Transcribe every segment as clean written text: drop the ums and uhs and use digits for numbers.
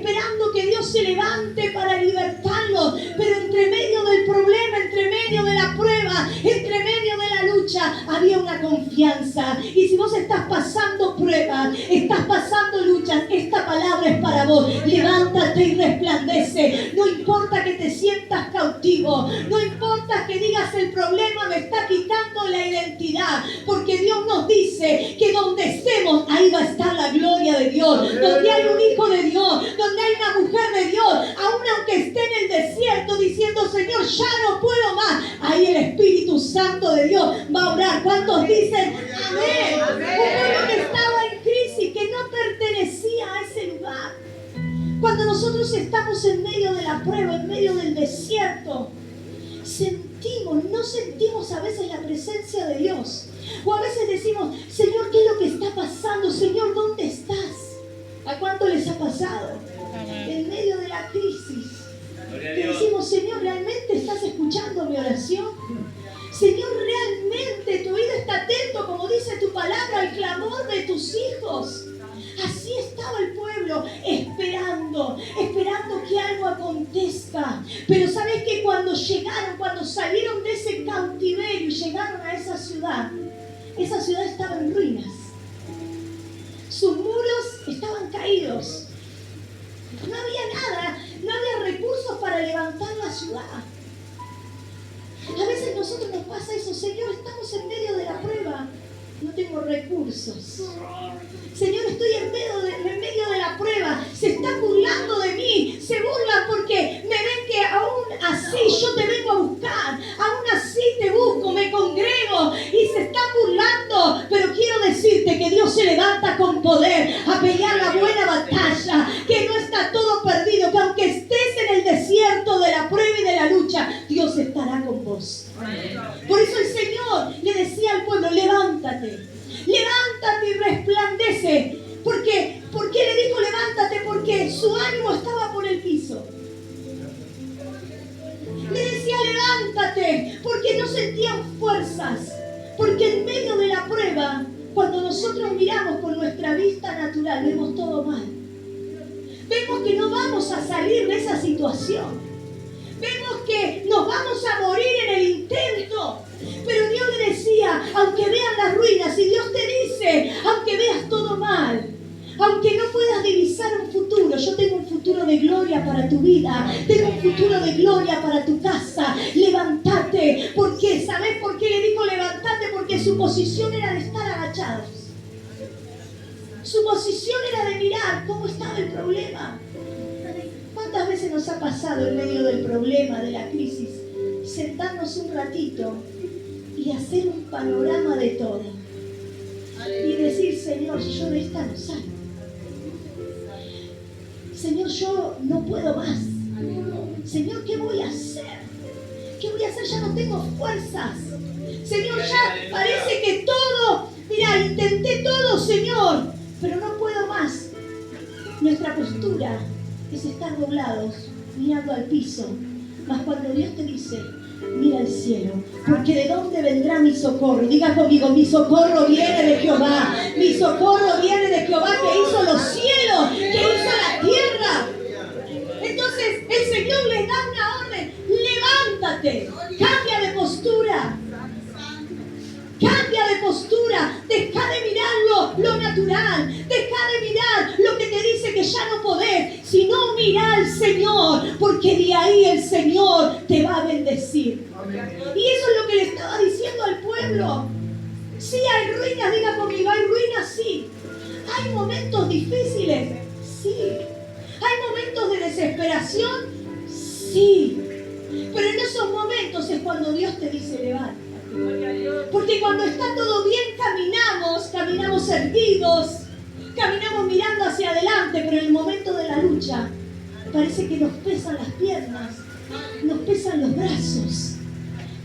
esperando que Dios se levante para libertarlos. Pero entre medio del problema, entre medio de la prueba, entre medio de la lucha, había una confianza. Y si vos estás pasando pruebas, estás pasando luchas, esta palabra es para vos. Levántate y resplandece. No importa que te sientas cautivo, no importa que digas el problema me está quitando la identidad, porque Dios nos dice que donde estemos, ahí va a estar la gloria de Dios. Donde hay un hijo de Dios, donde hay una mujer de Dios, aun aunque esté en el desierto diciendo, Señor, ya no puedo más, ahí el Espíritu Santo de Dios va a orar. ¿Cuántos dicen amén? Un pueblo que estaba en crisis, que no pertenecía a ese lugar. Cuando nosotros estamos en medio de la prueba, en medio del desierto, no sentimos a veces la presencia de Dios. O a veces decimos, Señor, ¿qué es lo que está pasando? Señor, ¿dónde estás? ¿A cuánto les ha pasado? En medio de la crisis, que decimos, Señor, ¿realmente estás escuchando mi oración? Señor, ¿realmente tu oído está atento, como dice tu palabra, al clamor de tus hijos? Así estaba el pueblo, esperando que algo acontezca. Pero ¿sabes qué? Cuando salieron de ese cautiverio y llegaron a esa ciudad estaba en ruinas. Sus muros estaban caídos. No había nada, no había recursos para levantar la ciudad. A veces a nosotros nos pasa eso, Señor, estamos en medio de la prueba. No tengo recursos. Señor, estoy en medio de la prueba. Se están burlando de mí. Se burlan porque me ven que aún así yo te vengo a buscar. Aún así te busco, me congrego. Y se están burlando. Pero quiero decirte que Dios se levanta con poder a pelear la buena batalla. Que no está todo perdido. Que aunque estés en el desierto de la prueba y de la lucha, Dios estará con vos. Por eso el Señor le decía al pueblo, levántate y resplandece. ¿Por qué le dijo levántate? Porque su ánimo estaba por el piso. Le decía levántate porque no sentían fuerzas. Porque en medio de la prueba, cuando nosotros miramos con nuestra vista natural, vemos todo mal. Vemos que no vamos a salir de esa situación. Vemos que nos vamos a morir en el intento. Pero Dios le decía, aunque veas las ruinas, y Dios te dice, aunque veas todo mal, aunque no puedas divisar un futuro, yo tengo un futuro de gloria para tu vida, tengo un futuro de gloria para tu casa. Levántate. ¿Por qué? ¿Sabes por qué le dijo levántate? Porque su posición era de estar agachados. Su posición era de mirar cómo estaba el problema. ¿Cuántas veces nos ha pasado en medio del problema, de la crisis, sentarnos un ratito y hacer un panorama de todo? Y decir, Señor, yo de esta no salgo. Señor, yo no puedo más. Señor, ¿qué voy a hacer? ¿Qué voy a hacer? Ya no tengo fuerzas. Señor, ya parece que todo, mira, intenté todo, Señor, pero no puedo más. Nuestra postura es estar doblados, mirando al piso. Mas cuando Dios te dice, mira al cielo, porque ¿de dónde vendrá mi socorro? Diga conmigo, mi socorro viene de Jehová. Mi socorro viene de Jehová, que hizo los cielos, que hizo la tierra. Entonces el Señor les da una orden: levántate, cambia de postura. Cambia de postura, deja de mirar lo natural, deja de mirar lo que te dice que ya no podés, sino mira al Señor, porque de ahí el Señor te va a bendecir. Y eso es lo que le estaba diciendo al pueblo. Sí, hay ruinas, diga conmigo, hay ruinas, sí. Hay momentos difíciles, sí. Hay momentos de desesperación, sí. Pero en esos momentos es cuando Dios te dice levántate. Porque cuando está todo bien caminamos erguidos, caminamos mirando hacia adelante, pero en el momento de la lucha parece que nos pesan las piernas, nos pesan los brazos.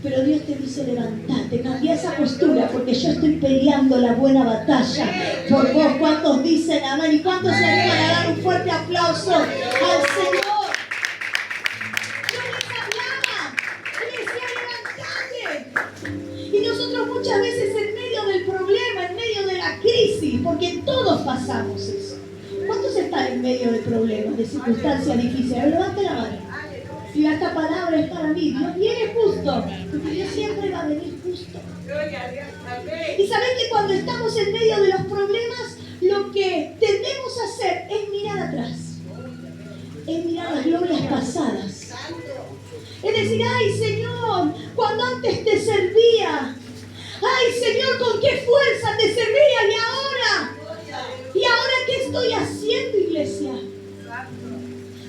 Pero Dios te dice levántate, cambia esa postura, porque yo estoy peleando la buena batalla por vos. ¿Cuántos dicen amén? ¿Y cuántos se animan a dar un fuerte aplauso al Señor? Muchas veces en medio del problema, en medio de la crisis, porque todos pasamos eso. ¿Cuántos están en medio del problema, de circunstancias difíciles. A ver, levante la mano. Y esta palabra es para mí. Dios viene justo, porque Dios siempre va a venir justo. Y sabes que cuando estamos en medio de los problemas, lo que tendemos a hacer es mirar atrás, es mirar las glorias pasadas. Es decir, ay Señor, cuando antes te servía, ay Señor, con qué fuerza te servía, y ahora qué estoy haciendo, iglesia.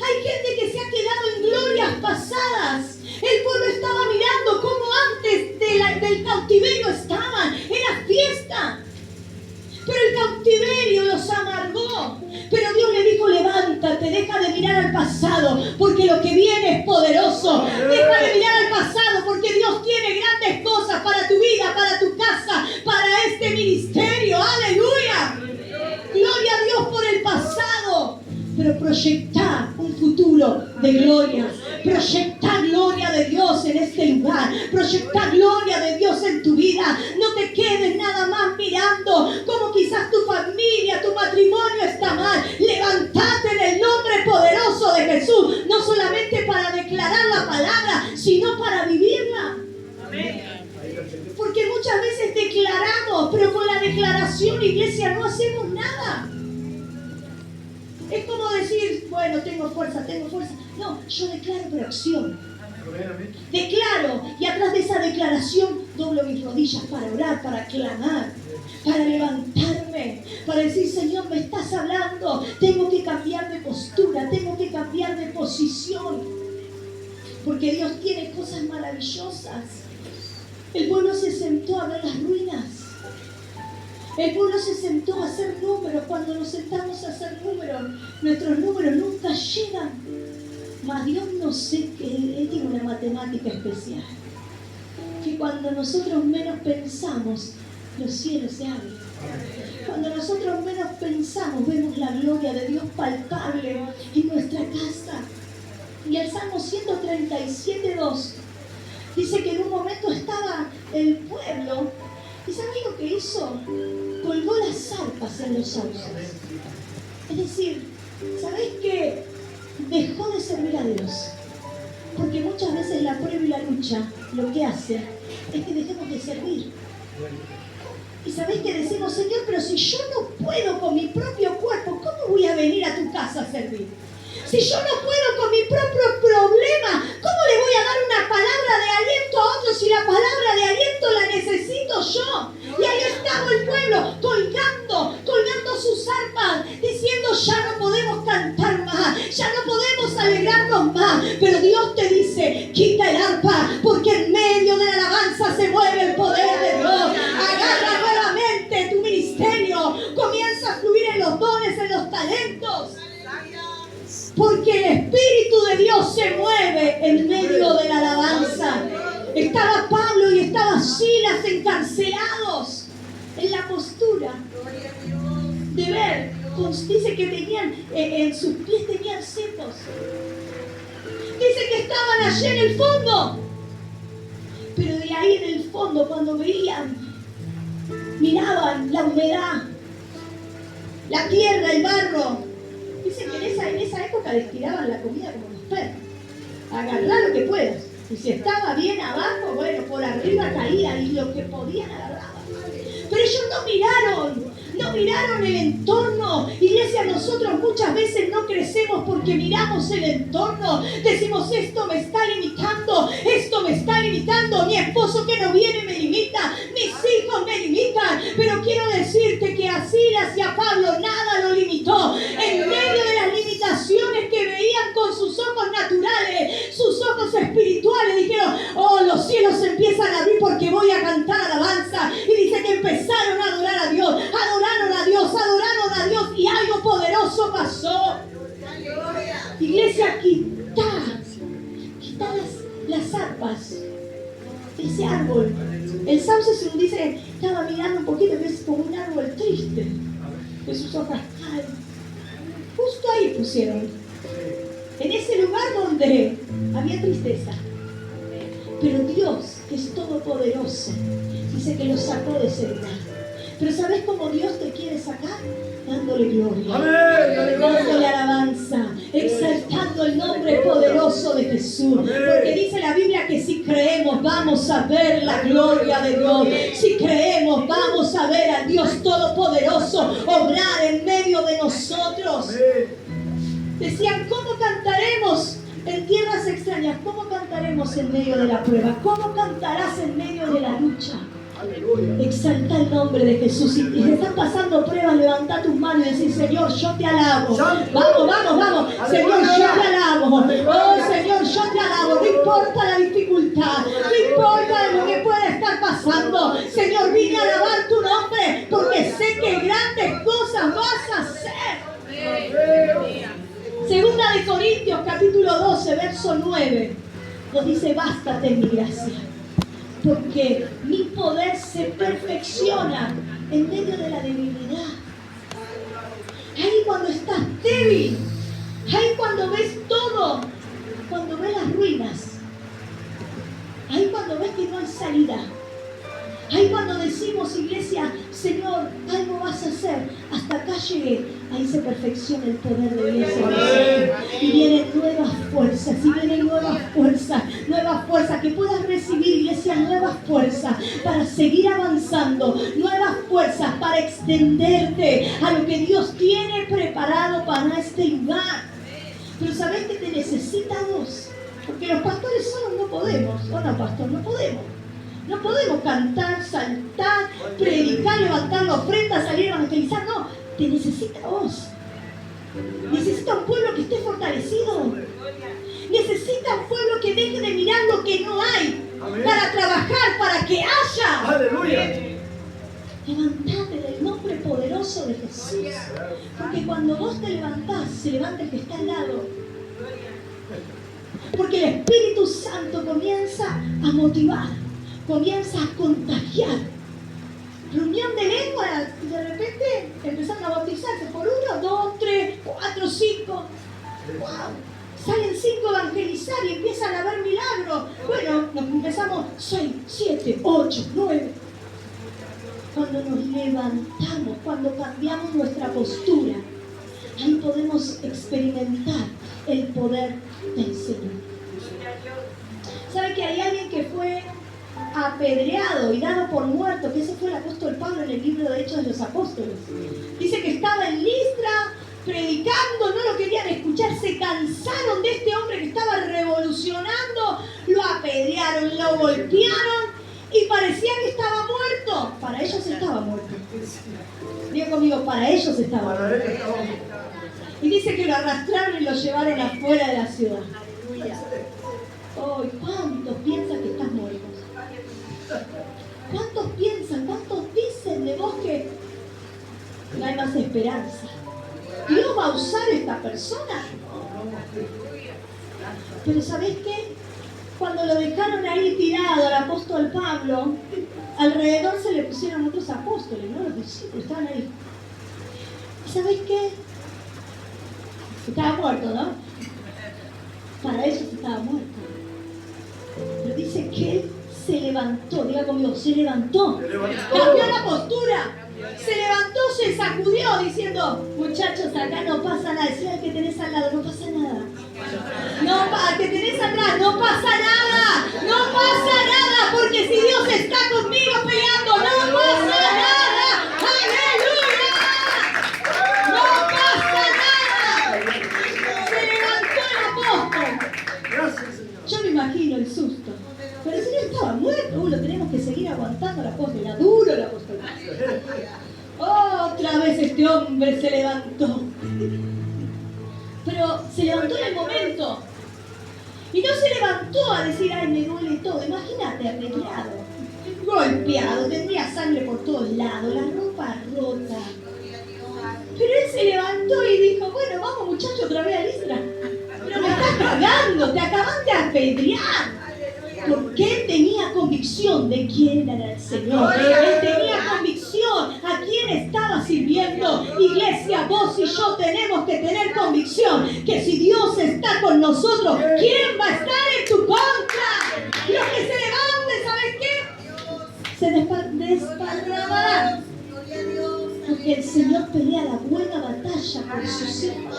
Hay gente que se ha quedado en glorias pasadas. El pueblo estaba mirando cómo antes del cautiverio estaban. Era fiesta. Pero el cautiverio los amargó. Pero Dios le dijo, levántate, deja de mirar al pasado, porque lo que viene es poderoso. Deja de mirar al pasado, porque Dios tiene grandes cosas para tu vida, para tu casa, para este ministerio. ¡Aleluya! Gloria a Dios por el pasado. Pero proyectar un futuro de gloria. Proyectar gloria de Dios en este lugar. Proyectar gloria de Dios en tu vida. No te quedes nada más mirando cómo quizás tu familia, tu matrimonio está mal. Levántate en el nombre poderoso de Jesús. No solamente para declarar la palabra, sino para vivirla. Amén. Porque muchas veces declaramos, pero con la declaración, iglesia, no hacemos nada. Es como decir, bueno, tengo fuerza. No, yo declaro, pero acción. Declaro, y atrás de esa declaración doblo mis rodillas para orar, para clamar, para levantarme, para decir, Señor, me estás hablando, tengo que cambiar de postura, tengo que cambiar de posición, porque Dios tiene cosas maravillosas. El pueblo se sentó a ver las ruinas. El pueblo se sentó a hacer números. Cuando nos sentamos a hacer números, nuestros números nunca llegan. Mas Dios no sé que Él tiene una matemática especial. Que cuando nosotros menos pensamos, los cielos se abren. Cuando nosotros menos pensamos, vemos la gloria de Dios palpable en nuestra casa. Y el Salmo 137:2 dice que en un momento estaba el pueblo. ¿Y sabes lo que hizo? Colgó las arpas en los sauces. Es decir, ¿sabés qué? Dejó de servir a Dios. Porque muchas veces la prueba y la lucha lo que hace es que dejemos de servir. Y sabés que decimos, Señor, pero si yo no puedo con mi propio cuerpo, ¿cómo voy a venir a tu casa a servir? Si yo no puedo con mi propio problema, ¿cómo le voy a dar una palabra de aliento a otro si la palabra de aliento la necesito yo? Y ahí estaba el pueblo colgando sus arpas, diciendo, ya no podemos cantar más, ya no podemos alegrarnos más. Pero Dios te dice, quita el arpa, porque en medio de la alabanza se mueve el poder de Dios. Agarra nuevamente tu ministerio, comienza a fluir en los dones, en los talentos. Porque el Espíritu de Dios se mueve en medio de la alabanza. Estaba Pablo y estaba Silas encarcelados en la postura de ver. Dice que tenían, en sus pies tenían cetos. Dice que estaban allí en el fondo. Pero de ahí en el fondo, cuando veían, miraban la humedad, la tierra, el barro. Dice que en esa época les tiraban la comida como los perros. Agarrá lo que puedas. Y si estaba bien abajo, bueno, por arriba caía y lo que podían agarraban. Pero ellos no miraron el entorno. Iglesia, nosotros muchas veces no crecemos porque miramos el entorno. Decimos, esto me está limitando, mi esposo que no viene me limita, mis hijos me limitan. Pero quiero decirte que a Silas y a Pablo nada lo limitó. En medio de las limitaciones que veían con sus ojos naturales, sus ojos espirituales, dijeron, oh, los cielos se empiezan a abrir porque voy a cantar alabanza. Y dice que empezaron a adorar a Dios, adoraron a Dios y algo poderoso pasó. Iglesia, quita las arpas, ese árbol. El sauce, se nos dice, estaba mirando un poquito, que es como un árbol triste, de sus hojas caen. Justo ahí pusieron, en ese lugar donde había tristeza. Pero Dios, que es todopoderoso, dice que lo sacó de ese lugar. Pero ¿sabes cómo Dios te quiere sacar? Dándole gloria, dándole alabanza, Jesús. Porque dice la Biblia que si creemos vamos a ver la gloria de Dios. Si creemos vamos a ver al Dios Todopoderoso obrar en medio de nosotros. Decían, ¿cómo cantaremos en tierras extrañas? ¿Cómo cantaremos en medio de la prueba? ¿Cómo cantarás en medio de la lucha? Exalta el nombre de Jesús. Y te están pasando pruebas, levanta tus manos y decir, Señor, yo te alabo. Vamos. Señor, yo te alabo. Oh, Señor, yo te alabo. No importa la dificultad, no importa lo que pueda estar pasando. Señor, vine a alabar tu nombre porque sé que grandes cosas vas a hacer. Segunda de Corintios, capítulo 12, verso 9, nos dice, bástate mi gracia, porque mi poder se perfecciona en medio de la debilidad. Ahí cuando estás débil, ahí cuando ves todo, cuando ves las ruinas, ahí cuando ves que no hay salida, ahí cuando decimos, iglesia, Señor, algo vas a hacer, hasta acá llegué, ahí se perfecciona el poder de Dios en nosotros. Y vienen nuevas fuerzas, que puedas recibir, iglesia, nuevas fuerzas para seguir avanzando, nuevas fuerzas para extenderte a lo que Dios tiene preparado para este lugar. Pero sabes que te necesita vos, porque los pastores solos no podemos, ¿o no, pastor? No podemos. No podemos cantar, saltar, predicar, levantar la ofrenda, salir a evangelizar. No, te necesita vos. Necesita un pueblo que esté fortalecido. Necesita un pueblo que deje de mirar lo que no hay. Amén. Para trabajar, para que haya. Aleluya. Levantate en el nombre poderoso de Jesús. Porque cuando vos te levantás, se levanta el que está al lado. Porque el Espíritu Santo comienza a motivar, comienza a contagiar. Reunión de lengua, de repente empezaron a bautizarse por 1, 2, 3, 4, 5. ¡Wow! Salen 5 a evangelizar y empiezan a ver milagros. Bueno, nos empezamos 6, 7, 8, 9. Cuando nos levantamos, cuando cambiamos nuestra postura, ahí podemos experimentar el poder del Señor. ¿Sabe que hay alguien que fue apedreado y dado por muerto? Que ese fue el apóstol Pablo en el libro de Hechos de los Apóstoles. Dice que estaba en Listra predicando, no lo querían escuchar, se cansaron de este hombre que estaba revolucionando, lo apedrearon, lo golpearon y parecía que estaba muerto. Para ellos estaba muerto. Diga conmigo, para ellos estaba muerto. Y dice que lo arrastraron y lo llevaron afuera de la ciudad. Oh, ¿cuántos piensan que estás muerto? ¿Cuántos piensan, cuántos dicen de vos que no hay más esperanza? ¿Dios va a usar a esta persona? Pero ¿sabés qué? Cuando lo dejaron ahí tirado al apóstol Pablo, alrededor se le pusieron otros apóstoles, ¿no? Los discípulos estaban ahí. ¿Y sabés qué? Estaba muerto, ¿no? Para ellos estaba muerto. Pero dice que él se levantó, diga conmigo, se levantó. Cambió la postura. Se levantó, se sacudió diciendo, muchachos, acá no pasa nada. Decía al que tenés al lado, no pasa nada. No, que tenés atrás, no pasa nada. No pasa nada, porque si Dios está conmigo peleando, no pasa nada. ¡Aleluya! No pasa nada. Se levantó el apóstol. Yo me imagino el susto. Pero el Señor estaba muerto, lo tenemos que seguir aguantando al apóstol. Era duro el apóstol. Otra vez este hombre se levantó. Pero se levantó en el momento. Y no se levantó a decir, ay, me duele todo. Imagínate, arreglado, golpeado, tendría sangre por todos lados, la ropa rota. Pero él se levantó y dijo, bueno, vamos muchachos otra vez a Listra. Pero me estás cagando, te acaban de apedrear. Porque él tenía convicción de quién era el Señor. Él tenía convicción a quién estaba sirviendo. Iglesia, vos y yo tenemos que tener convicción que si Dios está con nosotros, ¿quién va a estar en tu contra? Los que se levanten, ¿sabes qué? Se desparramarán. Porque el Señor pelea la buena batalla por sus hijos.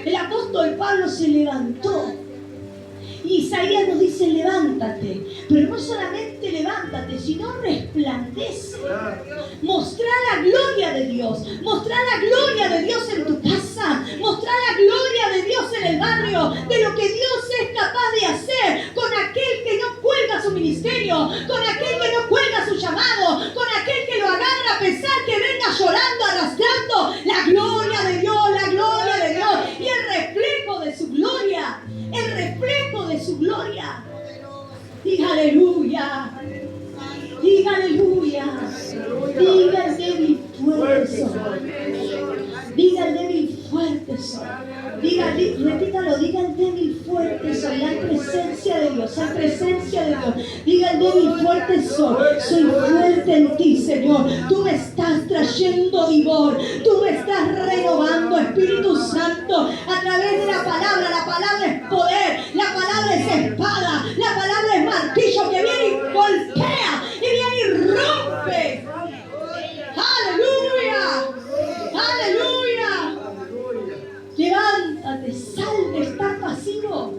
El apóstol Pablo se levantó. Y Isaías nos dice, levántate. Pero no solamente levántate, sino resplandece. Mostrar la gloria de Dios. Mostrar la gloria de Dios en tu casa. Mostrar la gloria de Dios en el barrio. De lo que Dios es capaz de hacer con aquel que no cuelga su ministerio, con aquel que no cuelga su llamado, con aquel que lo agarra a pesar que venga llorando, arrastrando. La gloria de Dios, la gloria de Dios. Y el reflejo de su gloria. El reflejo de su gloria. Diga aleluya. Diga aleluya. Diga el débil fuerte soy. Diga el débil fuerte soy. Diga, repítalo, diga el débil fuerte soy. La presencia de Dios, la presencia de Dios. Diga el débil fuerte soy. Soy fuerte en ti, Señor. Tú me estás trayendo vigor. Tú me estás renovando, Espíritu Santo, a través de la palabra. La palabra es poder. La palabra es espada. La palabra es martillo que viene y golpea. Y viene y rompe. ¡Aleluya! ¡Aleluya! Levántate, sal de estar pasivo.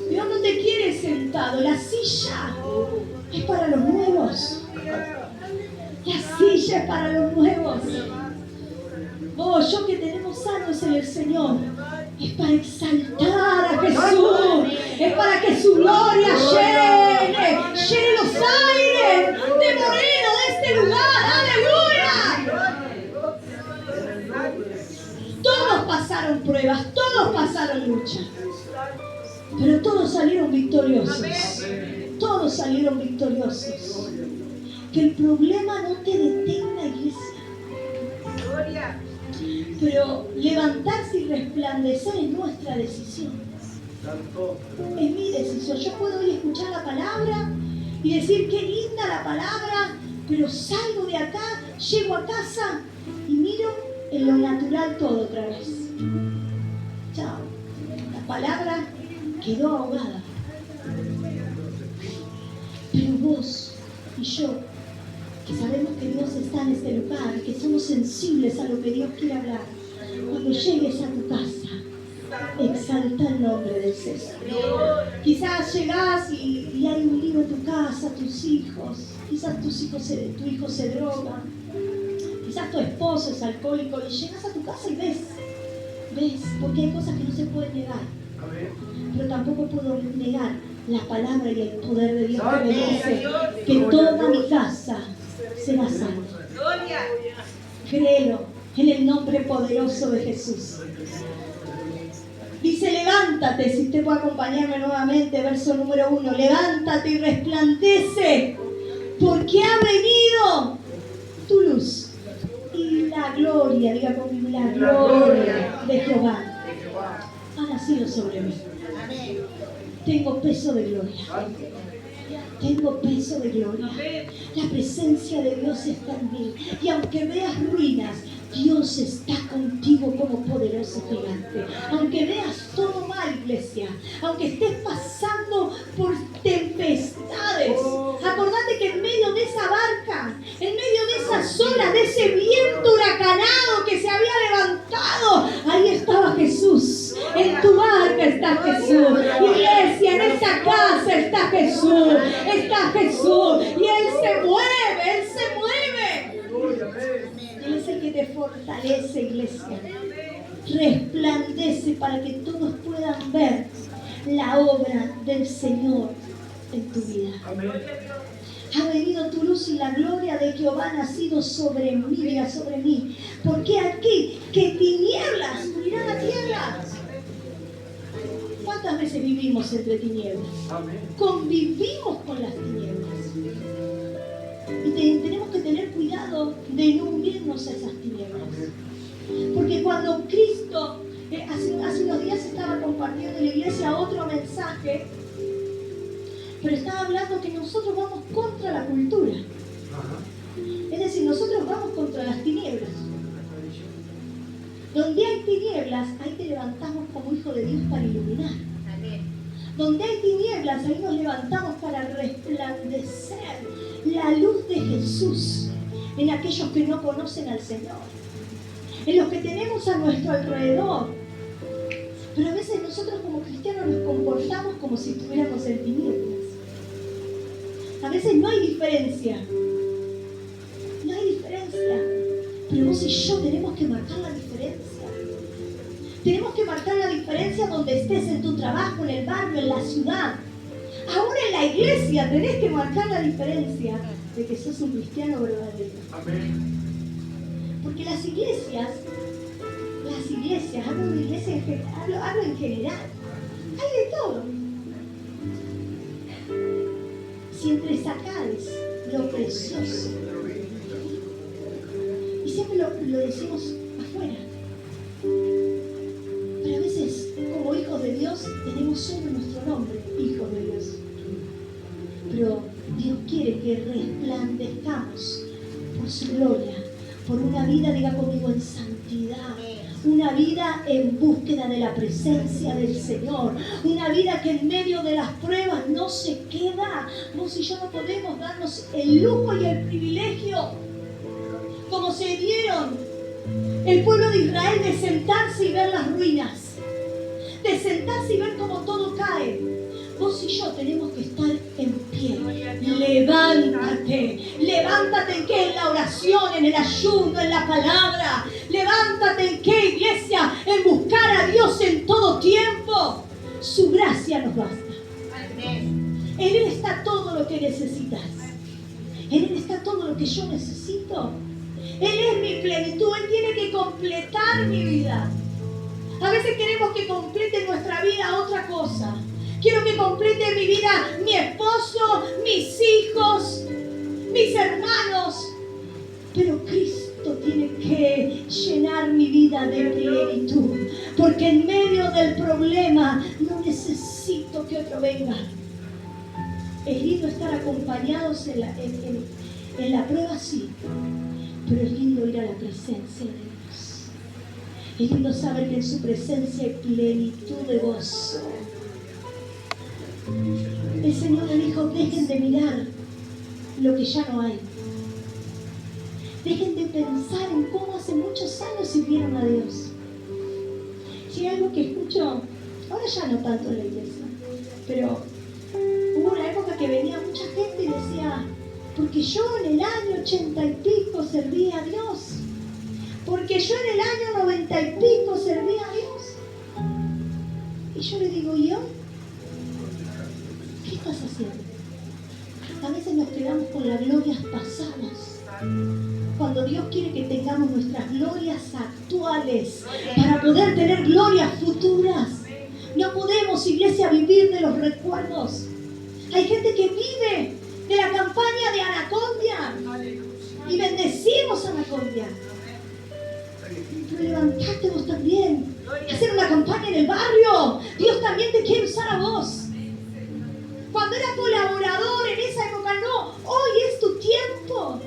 Dios no te quiere sentado. La silla es para los nuevos. La silla es para los nuevos. Yo que tenemos años en el Señor, es para exaltar a Jesús. Es para que su gloria llene los aires de Moreno, de este lugar. ¡Aleluya! Todos pasaron pruebas, todos pasaron lucha, pero todos salieron victoriosos. Todos salieron victoriosos. Que el problema no te detenga, iglesia. Pero levantarse y resplandecer es nuestra decisión. Es mi decisión. Yo puedo hoy escuchar la palabra y decir qué linda la palabra, pero salgo de acá, llego a casa y miro en lo natural todo otra vez. Chao. La palabra quedó ahogada. Pero vos y yo, que sabemos que Dios está en este lugar, que somos sensibles a lo que Dios quiere hablar, cuando llegues a tu casa, exalta el nombre del Señor. Quizás llegás y hay un lío en tu casa, tus hijos, quizás tu hijo se droga, quizás tu esposo es alcohólico, y llegas a tu casa y ves, porque hay cosas que no se pueden negar. Pero tampoco puedo negar la palabra y el poder de Dios que me dice que toda mi casa será salva. Créelo en el nombre poderoso de Jesús. Dice, levántate, si usted puede acompañarme nuevamente, verso número 1. Levántate y resplandece, porque ha venido tu luz. Y la gloria, diga conmigo, la gloria de Jehová ha nacido sobre mí. Tengo peso de gloria. Tengo peso de gloria. La presencia de Dios está en mí. Y aunque veas ruinas, Dios está contigo como poderoso gigante. Aunque veas todo mal, iglesia, aunque estés pasando por tempestades, acordate que en medio de esa barca, en medio de esas olas, de ese viento huracanado que se había levantado, ahí estaba Jesús. En tu barca está Jesús. Iglesia, en esa casa está Jesús. Está Jesús. Y Él se mueve, Él se mueve. Él es el que te fortalece, iglesia. Resplandece para que todos puedan ver la obra del Señor en tu vida. Ha venido tu luz y la gloria de Jehová ha nacido sobre mí, diga sobre mí. Porque aquí, que tinieblas cubrirán la tierra. ¿Cuántas veces vivimos entre tinieblas? Convivimos con las tinieblas. Y tenemos que tener cuidado de no unirnos a esas tinieblas. Porque cuando Cristo, hace unos días estaba compartiendo en la iglesia otro mensaje, pero estaba hablando que nosotros vamos contra la cultura. Es decir, nosotros vamos contra las tinieblas. Donde hay tinieblas, ahí te levantamos como hijo de Dios para iluminar. Donde hay tinieblas, ahí nos levantamos para resplandecer la luz de Jesús en aquellos que no conocen al Señor, en los que tenemos a nuestro alrededor. Pero a veces nosotros como cristianos nos comportamos como si estuviéramos en tinieblas. A veces no hay diferencia. No hay diferencia. Pero vos y yo tenemos que marcar la diferencia. Tenemos que marcar la diferencia donde estés, en tu trabajo, en el barrio, en la ciudad. Aún en la iglesia tenés que marcar la diferencia de que sos un cristiano verdadero. Amén. Porque las iglesias, hablo de iglesia en general, hablo en general, hay de todo. Si entre sacares lo precioso, y siempre lo decimos afuera, pero a veces como hijos de Dios tenemos solo nuestro nombre, hijos de Dios. Pero Dios quiere que resplandezcamos por su gloria, por una vida, diga conmigo, en santidad, una vida en búsqueda de la presencia del Señor, una vida que en medio de las pruebas no se queda. Vos y yo no podemos darnos el lujo y el privilegio, como se dieron el pueblo de Israel, de sentarse y ver las ruinas, de sentarse y ver cómo todo cae. Vos y yo tenemos que estar en pie. Levántate. Levántate en qué, en la oración, en el ayuno, en la palabra. Levántate en qué, iglesia, en buscar a Dios en todo tiempo. Su gracia nos basta. En Él está todo lo que necesitas. En Él está todo lo que yo necesito. Él es mi plenitud. Él tiene que completar mi vida. A veces queremos que complete nuestra vida otra cosa. Quiero que complete mi vida mi esposo, mis hijos, mis hermanos. Pero Cristo tiene que llenar mi vida de plenitud. Porque en medio del problema no necesito que otro venga. Es lindo estar acompañados en la prueba, sí. Pero es lindo ir a la presencia de Dios. Es lindo saber que en su presencia hay plenitud de gozo. El Señor le dijo, dejen de mirar lo que ya no hay. Dejen de pensar en cómo hace muchos años sirvieron a Dios. Si hay algo que escucho, ahora ya no tanto en la iglesia, pero hubo una época que venía mucha gente y decía, porque yo en el año 80 y pico servía a Dios. Porque yo en el año 90 y pico servía a Dios. Y yo le digo, ¿y hoy? ¿Qué estás haciendo? A veces nos quedamos con las glorias pasadas, cuando Dios quiere que tengamos nuestras glorias actuales para poder tener glorias futuras. No podemos, iglesia, vivir de los recuerdos. Hay gente que vive de la campaña de Anacondia y bendecimos a Anacondia. Pero levantate vos también, hacer una campaña en el barrio. Dios también te quiere usar a vos. Cuando era colaborador en esa época, no. Hoy es tu tiempo.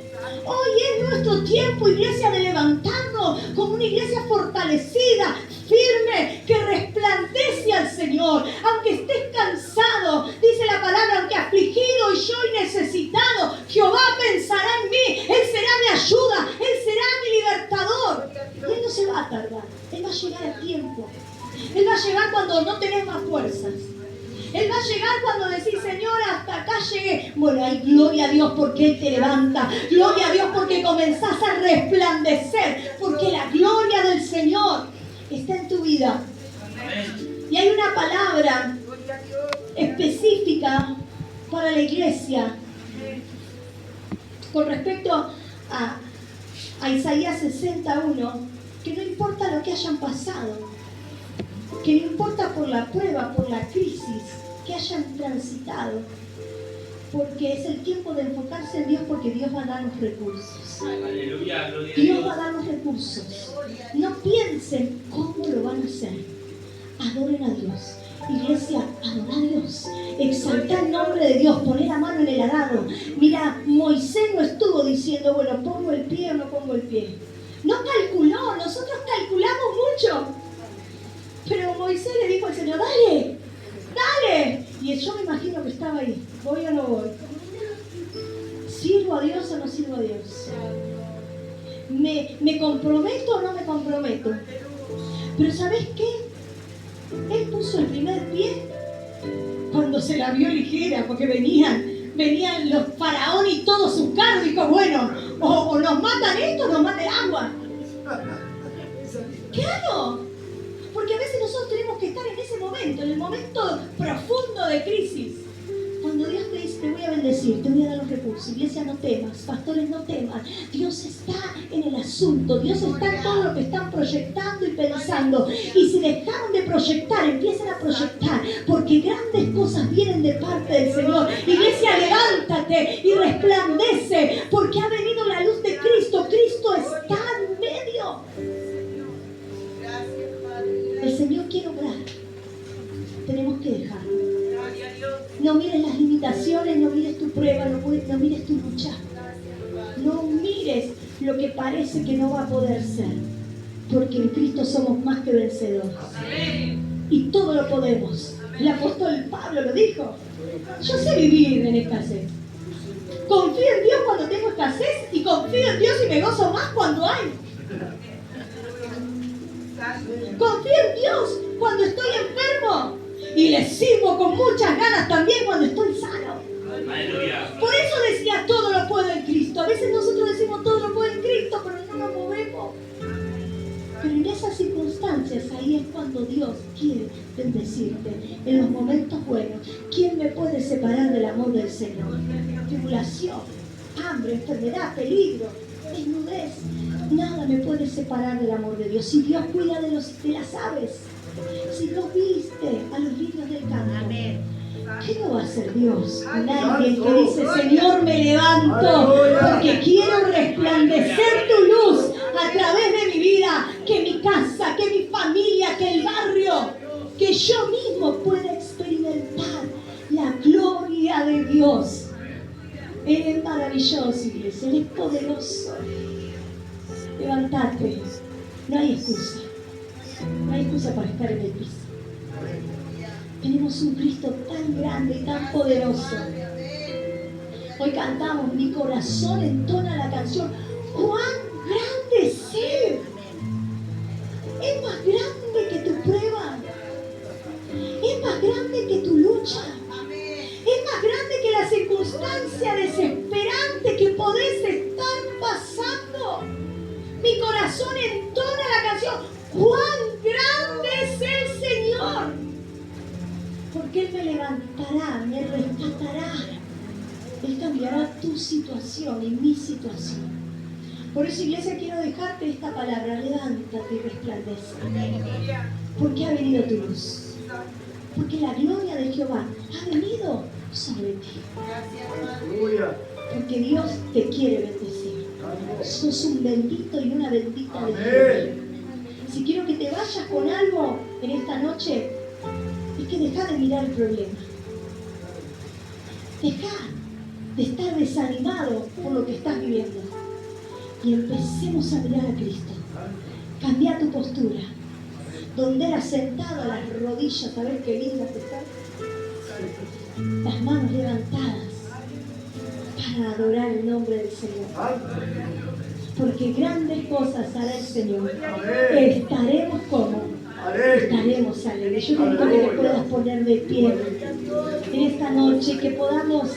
Hoy es nuestro tiempo, iglesia, de levantarnos como una iglesia fortalecida, firme, que resplandece al Señor. Aunque estés cansado, dice la palabra, aunque afligido y yo y necesitado, Jehová pensará en mí. Él será mi ayuda, Él será mi libertador. Y Él no se va a tardar. Él va a llegar a tiempo. Él va a llegar cuando no tenés más fuerzas. Él va a llegar cuando decís, Señor, hasta acá llegué. Bueno, hay gloria a Dios porque Él te levanta. Gloria a Dios porque comenzás a resplandecer. Porque la gloria del Señor está en tu vida. Y hay una palabra específica para la iglesia con respecto a Isaías 61, que no importa lo que hayan pasado, que no importa por la prueba, por la crisis que hayan transitado, porque es el tiempo de enfocarse en Dios, porque Dios va a dar los recursos. Aleluya, gloria a Dios Dios. va a dar los recursos. No piensen cómo lo van a hacer. Adoren a Dios. Iglesia, adora a Dios. Exaltar el nombre de Dios. Poner la mano en el arado. Mira, Moisés no estuvo diciendo, bueno, pongo el pie o no pongo el pie. No calculó. Nosotros calculamos mucho. Pero Moisés le dijo al Señor, dale, dale. Y yo me imagino que estaba ahí. ¿Voy o no voy? ¿Sirvo a Dios o no sirvo a Dios? ¿Me comprometo o no me comprometo? Pero ¿sabes qué? Él puso el primer pie cuando se la vio ligera, porque venían los faraones y todos sus carros. Dijo, bueno, o nos matan esto o nos mata el agua. Claro, porque a veces nosotros tenemos que estar en ese momento, en el momento profundo de crisis. Cuando Dios te dice, te voy a bendecir, te voy a dar los recursos. Iglesia, no temas, pastores, no teman. Dios está en el asunto, Dios está en todo lo que están proyectando y pensando. Y si dejaron de proyectar, empiecen a proyectar, porque grandes cosas vienen de parte del Señor. Iglesia, levántate y resplandece, porque ha venido la luz de Cristo. Cristo está en medio. El Señor quiere obrar. Tenemos que dejarlo. No mires las limitaciones, no mires tu prueba, no mires tu lucha. No mires lo que parece que no va a poder ser. Porque en Cristo somos más que vencedores. Y todo lo podemos. El apóstol Pablo lo dijo. Yo sé vivir en escasez. Confío en Dios cuando tengo escasez y confío en Dios y me gozo más cuando hay. Confío en Dios cuando estoy enfermo. Y le sirvo con muchas ganas también cuando estoy sano. Aleluya. Por eso decía, todo lo puedo en Cristo. A veces nosotros decimos, todo lo puedo en Cristo, pero no nos movemos. Pero en esas circunstancias, ahí es cuando Dios quiere bendecirte. En los momentos buenos. ¿Quién me puede separar del amor del Señor? Tribulación, hambre, enfermedad, peligro, desnudez. Nada me puede separar del amor de Dios. Si Dios cuida de las aves, si Dios viste a los lirios del campo, ¿qué no va a hacer Dios con alguien que dice, Señor, me levanto porque quiero resplandecer tu luz a través de mi vida, que mi casa, que mi familia, que el barrio, que yo mismo pueda experimentar la gloria de Dios? Él es maravilloso, iglesia, Él es poderoso. Levántate, no hay excusa. No hay excusa para estar en el piso. Tenemos un Cristo tan grande y tan poderoso. Hoy cantamos, mi corazón entona la canción. ¡Cuán grande es Él! Es más grande que tu prueba. Es más grande que tu lucha. Es más grande que la circunstancia desesperante que podés estar pasando. Mi corazón entona la canción. ¡Cuán grande es el Señor! Porque Él me levantará, me rescatará. Él cambiará tu situación y mi situación. Por eso, iglesia, quiero dejarte esta palabra. Levántate y resplandece. Porque ha venido tu luz. Porque la gloria de Jehová ha venido sobre ti. Porque Dios te quiere bendecir. Sos un bendito y una bendita de Dios. Si quiero que te vayas con algo en esta noche, es que deja de mirar el problema. Deja de estar desanimado por lo que estás viviendo. Y empecemos a mirar a Cristo. Cambia tu postura. Donde eras sentado a las rodillas, a ver qué lindas están. Las manos levantadas para adorar el nombre del Señor. Porque grandes cosas hará el Señor. Estaremos como, estaremos alegres. Yo te invito a que te puedas poner de pie en esta noche, que podamos